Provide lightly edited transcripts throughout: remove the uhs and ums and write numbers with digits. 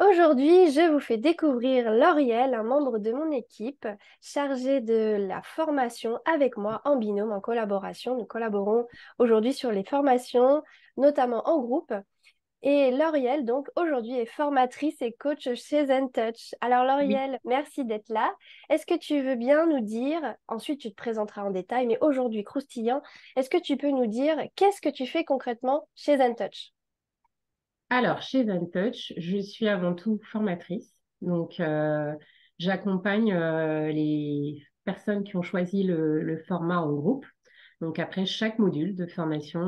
Aujourd'hui, je vous fais découvrir Lauriel, un membre de mon équipe chargé de la formation avec moi en binôme, en collaboration. Nous collaborons aujourd'hui sur les formations, notamment en groupe. Et Lauriel, donc, aujourd'hui est formatrice et coach chez ZenTouch. Alors, Oui. Lauriel, merci d'être là. Est-ce que tu veux bien nous dire, ensuite tu te présenteras en détail, mais aujourd'hui, croustillant, est-ce que tu peux nous dire qu'est-ce que tu fais concrètement chez ZenTouch? Alors, chez VanTouch, je suis avant tout formatrice. Donc, j'accompagne les personnes qui ont choisi le format en groupe. Donc, après chaque module de formation,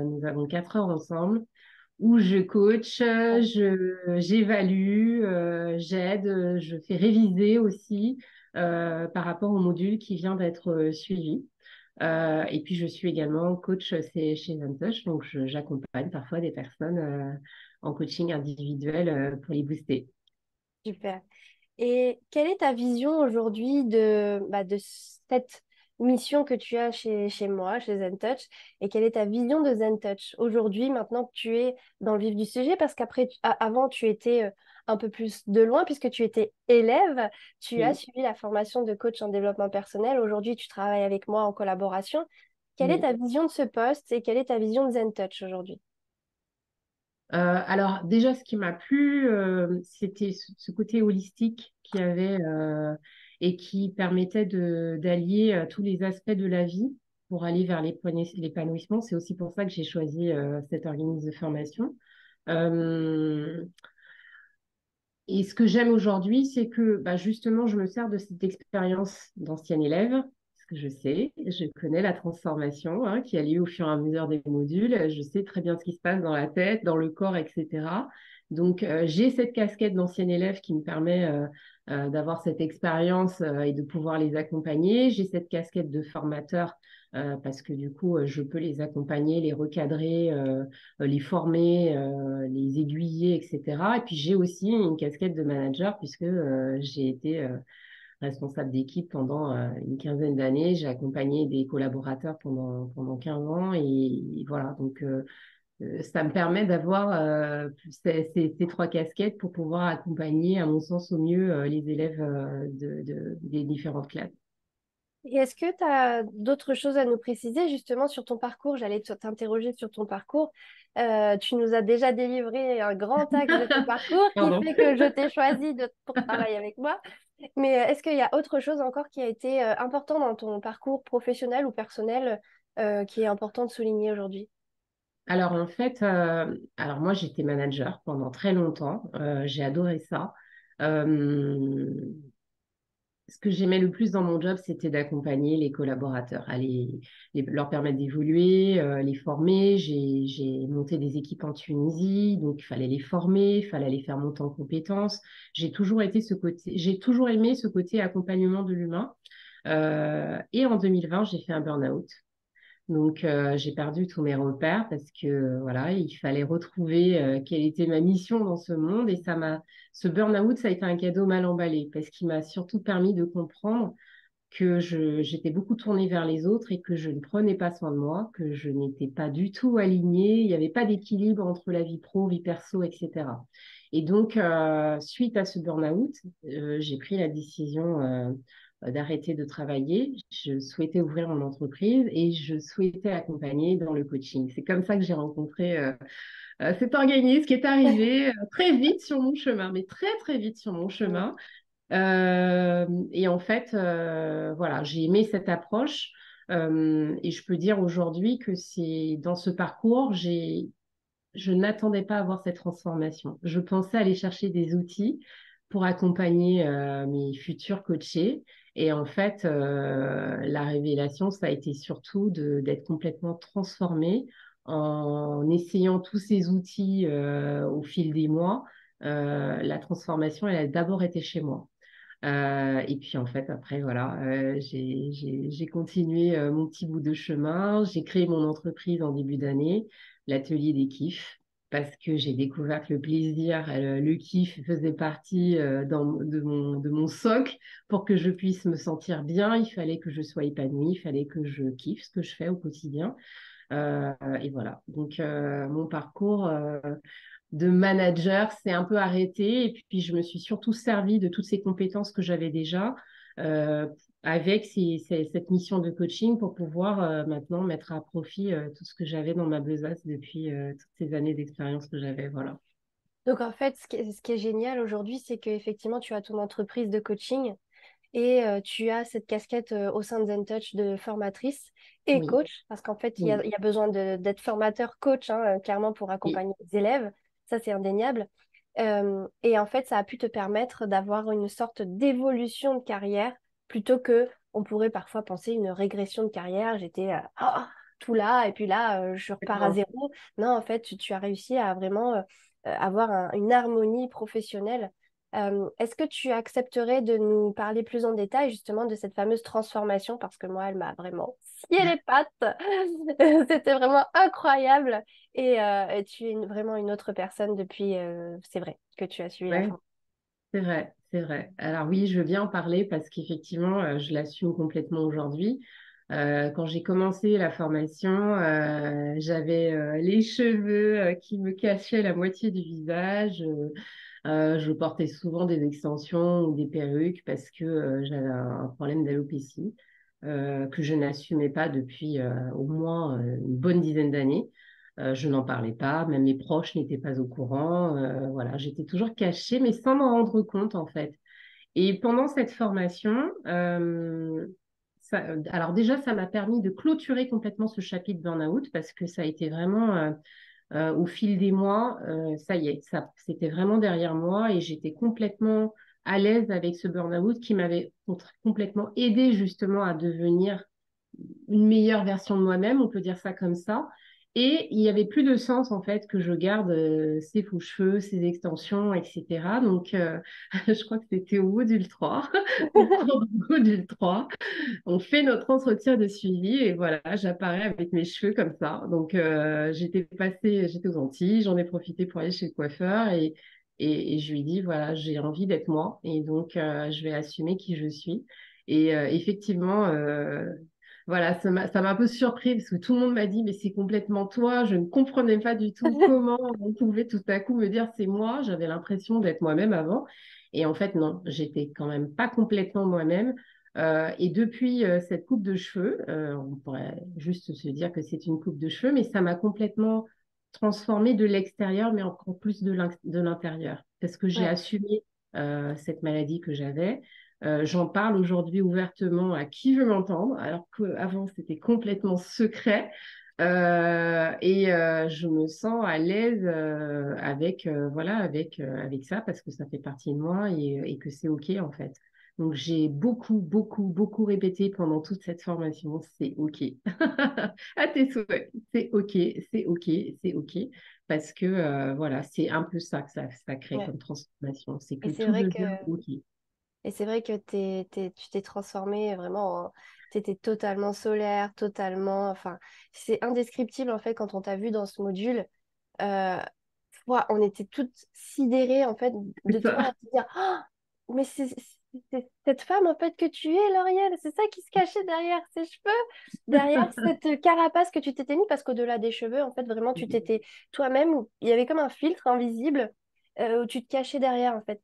nous avons 4 heures ensemble où je coach, j'évalue, j'aide, je fais réviser aussi par rapport au module qui vient d'être suivi. Et puis, je suis également coach chez Vantosh, donc j'accompagne parfois des personnes en coaching individuel pour les booster. Super. Et quelle est ta vision aujourd'hui de cette mission que tu as chez moi, chez ZenTouch, et quelle est ta vision de ZenTouch aujourd'hui, maintenant que tu es dans le vif du sujet, parce qu'après, avant, tu étais un peu plus de loin, puisque tu étais élève, tu as Oui, suivi la formation de coach en développement personnel, aujourd'hui, tu travailles avec moi en collaboration. Quelle est oui. ta vision de ce poste et quelle est ta vision de ZenTouch aujourd'hui? Alors, déjà, ce qui m'a plu, c'était ce côté holistique qu'il y avait et qui permettait d'allier tous les aspects de la vie pour aller vers l'épanouissement. C'est aussi pour ça que j'ai choisi cet organisme de formation. Euh, Et ce que j'aime aujourd'hui, c'est que bah, justement, je me sers de cette expérience d'ancienne élève, parce que je connais la transformation qui a lieu au fur et à mesure des modules, je sais très bien ce qui se passe dans la tête, dans le corps, etc. Donc, j'ai cette casquette d'ancienne élève qui me permet d'avoir cette expérience et de pouvoir les accompagner. J'ai cette casquette de formateur parce que du coup, je peux les accompagner, les recadrer, les former, les aiguiller, etc. Et puis j'ai aussi une casquette de manager puisque j'ai été responsable d'équipe pendant une quinzaine d'années. J'ai accompagné des collaborateurs pendant 15 ans et voilà. Donc ça me permet d'avoir ces 3 casquettes pour pouvoir accompagner, à mon sens, au mieux les élèves des différentes classes. Et est-ce que tu as d'autres choses à nous préciser justement sur ton parcours? J'allais t'interroger sur ton parcours. Tu nous as déjà délivré un grand axe de ton parcours qui Pardon. fait que je t'ai choisi pour travailler avec moi. Mais est-ce qu'il y a autre chose encore qui a été important dans ton parcours professionnel ou personnel qui est important de souligner aujourd'hui? Alors en fait, alors moi j'étais manager pendant très longtemps. J'ai adoré ça. Euh, Ce que j'aimais le plus dans mon job, c'était d'accompagner les collaborateurs, leur permettre d'évoluer, les former. J'ai monté des équipes en Tunisie, donc il fallait les former, il fallait les faire monter en compétences. J'ai toujours aimé ce côté accompagnement de l'humain. Et en 2020, j'ai fait un burn-out. Donc, j'ai perdu tous mes repères parce que voilà, il fallait retrouver quelle était ma mission dans ce monde. Et ce burn-out, ça a été un cadeau mal emballé parce qu'il m'a surtout permis de comprendre que j'étais beaucoup tournée vers les autres et que je ne prenais pas soin de moi, que je n'étais pas du tout alignée. Il n'y avait pas d'équilibre entre la vie pro, vie perso, etc. Et donc, suite à ce burn-out, j'ai pris la décision d'arrêter de travailler. Je souhaitais ouvrir mon entreprise et je souhaitais accompagner dans le coaching. C'est comme ça que j'ai rencontré cet organisme qui est arrivé très vite sur mon chemin, mais très très vite sur mon chemin. Et en fait, voilà, j'ai aimé cette approche. Et je peux dire aujourd'hui que c'est dans ce parcours, je n'attendais pas à avoir cette transformation. Je pensais aller chercher des outils pour accompagner mes futurs coachés. Et en fait, la révélation, ça a été surtout d'être complètement transformée en essayant tous ces outils au fil des mois. La transformation, elle a d'abord été chez moi. Et puis en fait, après, voilà, j'ai continué mon petit bout de chemin. J'ai créé mon entreprise en début d'année, l'atelier des kiffs, parce que j'ai découvert que le plaisir, le kiff faisait partie de mon socle. Pour que je puisse me sentir bien, il fallait que je sois épanouie, il fallait que je kiffe ce que je fais au quotidien. Et voilà. Donc, mon parcours. de manager s'est un peu arrêté. Et puis, je me suis surtout servi de toutes ces compétences que j'avais déjà euh, avec cette mission de coaching pour pouvoir maintenant mettre à profit tout ce que j'avais dans ma besace depuis toutes ces années d'expérience que j'avais. Voilà. Donc en fait, ce qui est génial aujourd'hui, c'est qu'effectivement, tu as ton entreprise de coaching et tu as cette casquette au sein de ZenTouch de formatrice et Oui, coach, parce qu'en fait, oui, il y a besoin d'être formateur coach, hein, clairement, pour oui. accompagner les élèves. Ça, c'est indéniable. Et en fait, ça a pu te permettre d'avoir une sorte d'évolution de carrière plutôt que on pourrait parfois penser une régression de carrière. J'étais tout là et puis là, je repars à Exactement. zéro. Non, en fait, tu as réussi à vraiment avoir une harmonie professionnelle. Est-ce que tu accepterais de nous parler plus en détail justement de cette fameuse transformation? Parce que moi, elle m'a vraiment scié les pattes. C'était vraiment incroyable. Et tu es vraiment une autre personne depuis, c'est vrai, que tu as suivi la Ouais, fin. c'est vrai, c'est vrai. Alors oui, je veux bien en parler parce qu'effectivement, je l'assume complètement aujourd'hui. Quand j'ai commencé la formation, j'avais les cheveux qui me cachaient la moitié du visage. Je portais souvent des extensions ou des perruques parce que j'avais un problème d'alopécie que je n'assumais pas depuis au moins une bonne dizaine d'années. Je n'en parlais pas, même mes proches n'étaient pas au courant. Voilà, j'étais toujours cachée, mais sans m'en rendre compte en fait. Et pendant cette formation, alors déjà, ça m'a permis de clôturer complètement ce chapitre burn-out parce que ça a été vraiment au fil des mois, ça y est, ça, c'était vraiment derrière moi et j'étais complètement à l'aise avec ce burn-out qui m'avait complètement aidé justement à devenir une meilleure version de moi-même, on peut dire ça comme ça. Et il n'y avait plus de sens en fait que je garde ces faux cheveux, ces extensions, etc. Donc, je crois que c'était au module 3, au cours du module 3, on fait notre entretien de suivi et voilà, j'apparais avec mes cheveux comme ça. Donc, j'étais aux Antilles, j'en ai profité pour aller chez le coiffeur et je lui dis, voilà, j'ai envie d'être moi et donc je vais assumer qui je suis. Et effectivement, voilà, ça m'a un peu surpris parce que tout le monde m'a dit, mais c'est complètement toi. Je ne comprenais pas du tout comment on pouvait tout à coup me dire c'est moi. J'avais l'impression d'être moi-même avant. Et en fait, non, j'étais quand même pas complètement moi-même. Et depuis cette coupe de cheveux, on pourrait juste se dire que c'est une coupe de cheveux, mais ça m'a complètement transformée de l'extérieur, mais encore plus de l'intérieur. Parce que j'ai Ouais. assumé cette maladie que j'avais. J'en parle aujourd'hui ouvertement à qui veut m'entendre, alors qu'avant c'était complètement secret. Je me sens à l'aise avec voilà avec ça parce que ça fait partie de moi et que c'est ok en fait. Donc j'ai beaucoup répété pendant toute cette formation, c'est ok. À tes souhaits, c'est ok, c'est ok, c'est ok parce que voilà c'est un peu ça que ça crée Ouais. comme transformation, c'est Et que c'est tout vrai que, devient ok. et c'est vrai que tu t'es transformée vraiment, tu étais totalement solaire, totalement, enfin, c'est indescriptible en fait quand on t'a vu dans ce module. Euh, on était toutes sidérées en fait de C'est toi, ça. à se dire, mais c'est cette femme en fait que tu es, Lauriel, c'est ça qui se cachait derrière ses cheveux, derrière cette carapace que tu t'étais mis, parce qu'au-delà des cheveux, en fait, vraiment, tu t'étais toi-même, où il y avait comme un filtre invisible où tu te cachais derrière en fait.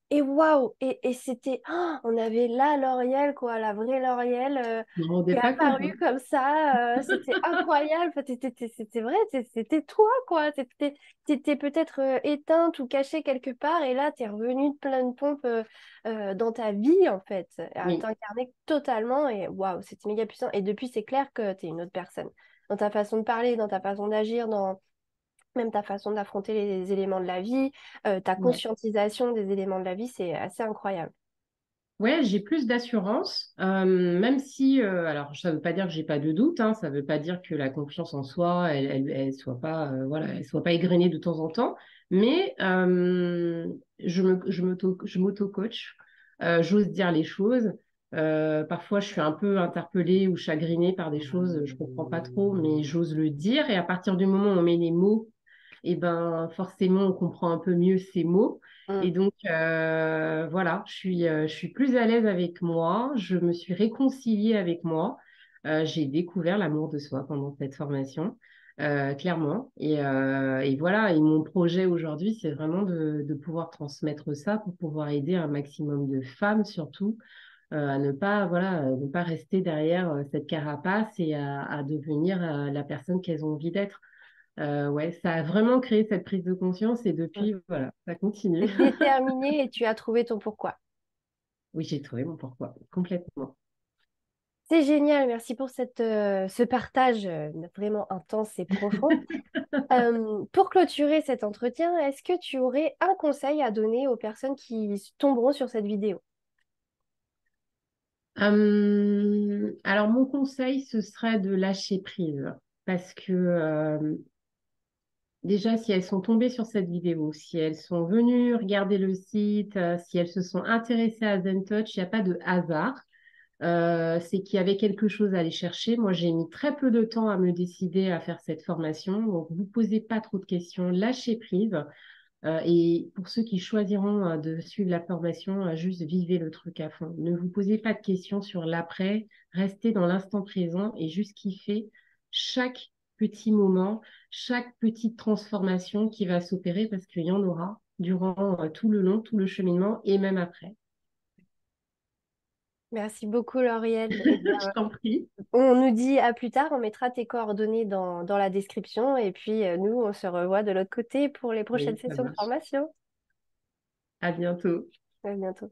Et waouh! Et c'était, on avait la L'Oréal, quoi, la vraie L'Oréal Je me qui rendais est pas compte, apparue hein. comme ça. C'était incroyable. Enfin, c'était vrai, c'était toi, quoi. T'étais peut-être éteinte ou cachée quelque part, et là, t'es revenue de pleine pompe dans ta vie, en fait, à Oui. t'incarner totalement. Et waouh, c'était méga puissant. Et depuis, c'est clair que t'es une autre personne. Dans ta façon de parler, dans ta façon d'agir, dans même ta façon d'affronter les éléments de la vie, ta Ouais. conscientisation des éléments de la vie, c'est assez incroyable. Ouais, j'ai plus d'assurance, même si, alors ça veut pas dire que j'ai pas de doute, hein, ça veut pas dire que la confiance en soi, elle soit pas, voilà, elle soit pas égrenée de temps en temps, mais je m'auto-coach, j'ose dire les choses. Parfois, je suis un peu interpellée ou chagrinée par des choses, je comprends pas trop, mais j'ose le dire. Et à partir du moment où on met les mots, et ben forcément, on comprend un peu mieux ces mots. Mm. Et donc, voilà, je suis plus à l'aise avec moi, je me suis réconciliée avec moi. J'ai découvert l'amour de soi pendant cette formation. clairement. Et voilà, et mon projet aujourd'hui, c'est vraiment de pouvoir transmettre ça pour pouvoir aider un maximum de femmes surtout à ne pas, voilà, ne pas rester derrière cette carapace et à devenir la personne qu'elles ont envie d'être. Ouais, ça a vraiment créé cette prise de conscience et depuis, voilà, ça continue. T'es déterminée et tu as trouvé ton pourquoi. Oui, j'ai trouvé mon pourquoi, complètement. C'est génial, merci pour ce partage vraiment intense et profond. Pour clôturer cet entretien, est-ce que tu aurais un conseil à donner aux personnes qui tomberont sur cette vidéo? Alors, mon conseil, ce serait de lâcher prise parce que déjà, si elles sont tombées sur cette vidéo, si elles sont venues regarder le site, si elles se sont intéressées à ZenTouch, il n'y a pas de hasard. C'est qu'il y avait quelque chose à aller chercher. Moi, j'ai mis très peu de temps à me décider à faire cette formation. Donc, vous posez pas trop de questions, lâchez prise. Et pour ceux qui choisiront de suivre la formation, juste vivez le truc à fond. Ne vous posez pas de questions sur l'après, restez dans l'instant présent et juste kiffez chaque petit moment, chaque petite transformation qui va s'opérer parce qu'il y en aura durant tout le long, tout le cheminement et même après. Merci beaucoup, Lauriane. Eh Je bien, t'en prie. on nous dit à plus tard, on mettra tes coordonnées dans la description et puis nous, on se revoit de l'autre côté pour les prochaines Oui, ça sessions de marche. formation. À bientôt. À bientôt.